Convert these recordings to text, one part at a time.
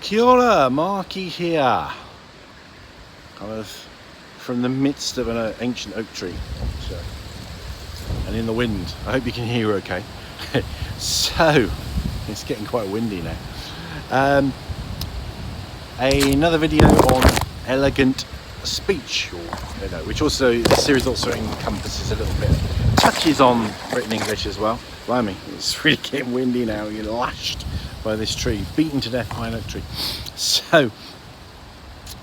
Kia ora, Markie here. Kind of from the midst of an ancient oak tree. And in the wind. I hope you can hear okay. So, it's getting quite windy now. Another video on elegant speech, which also, the series also encompasses a little bit, touches on written English as well. Blimey, it's really getting windy now. You're lashed by this tree, beaten to death by an oak tree. So,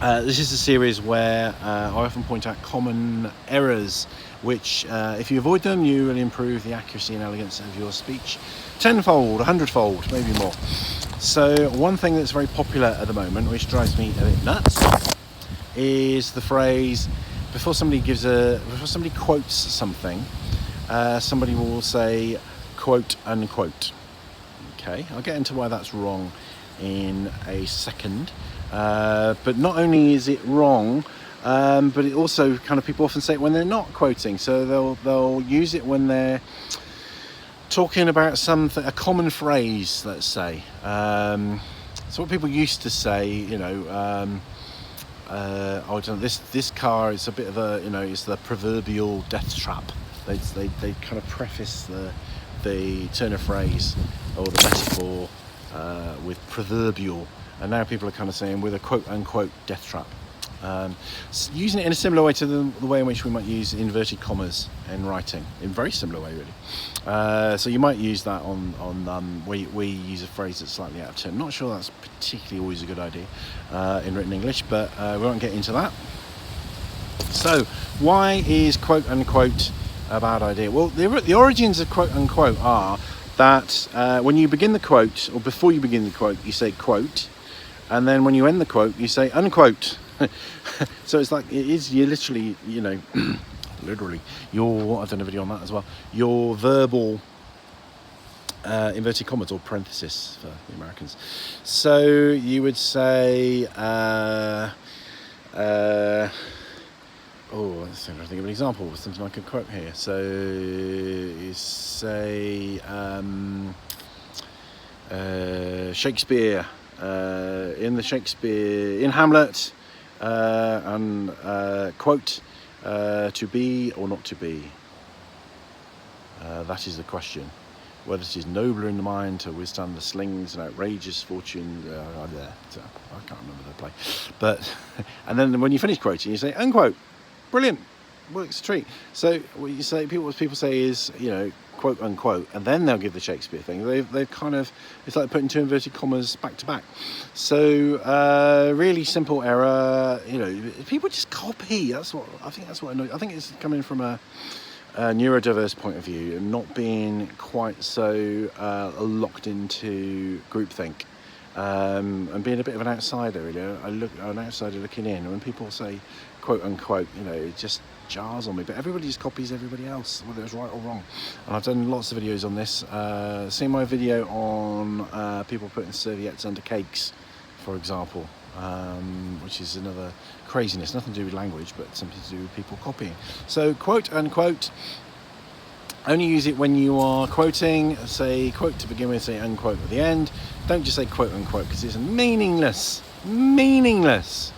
this is a series where I often point out common errors, which if you avoid them, you will improve the accuracy and elegance of your speech tenfold, 100-fold, maybe more. So one thing that's very popular at the moment, which drives me a bit nuts, is the phrase before somebody quotes something, somebody will say quote unquote. Okay, I'll get into why that's wrong in a second. But not only is it wrong, but it also kind of, people often say it when they're not quoting. So they'll use it when they're talking about something, a common phrase, let's say. So what people used to say, this car is a bit of a, it's the proverbial death trap. They kind of preface the turn of phrase or the metaphor with proverbial, and now people are kind of saying with a quote-unquote death trap. Using it in a similar way to the way in which we might use inverted commas in writing, in a very similar way really. So you might use that on we use a phrase that's slightly out of turn. Not sure that's particularly always a good idea in written English, but we won't get into that. So why is quote-unquote a bad idea? Well, the origins of quote-unquote are that when you begin the quote, or before you begin the quote, you say quote, and then when you end the quote, you say unquote. So it's like, you're literally, literally, I've done a video on that as well, your verbal inverted commas or parenthesis for the Americans. So you would say, let's see if I think of an example, something I could quote here. So you say, Shakespeare, in Hamlet, and quote, to be or not to be, that is the question, whether it is nobler in the mind to withstand the slings and outrageous fortune. I can't remember the play, but and then when you finish quoting, you say unquote. Brilliant, works a treat. So what people say is, quote unquote, and then they'll give the Shakespeare thing. They've kind of, it's like putting two inverted commas back to back. So really simple error. People just copy. I think it's coming from a neurodiverse point of view, and not being quite so locked into groupthink, and being a bit of an outsider. Really, an outsider looking in. And when people say quote unquote, it just jars on me. But everybody just copies everybody else, whether it's right or wrong. And I've done lots of videos on this. Seen my video on people putting serviettes under cakes, for example, which is another craziness, nothing to do with language, but something to do with people copying. So quote unquote, only use it when you are quoting. Say quote to begin with, say unquote at the end. Don't just say quote unquote, because it's meaningless. Rangimarie.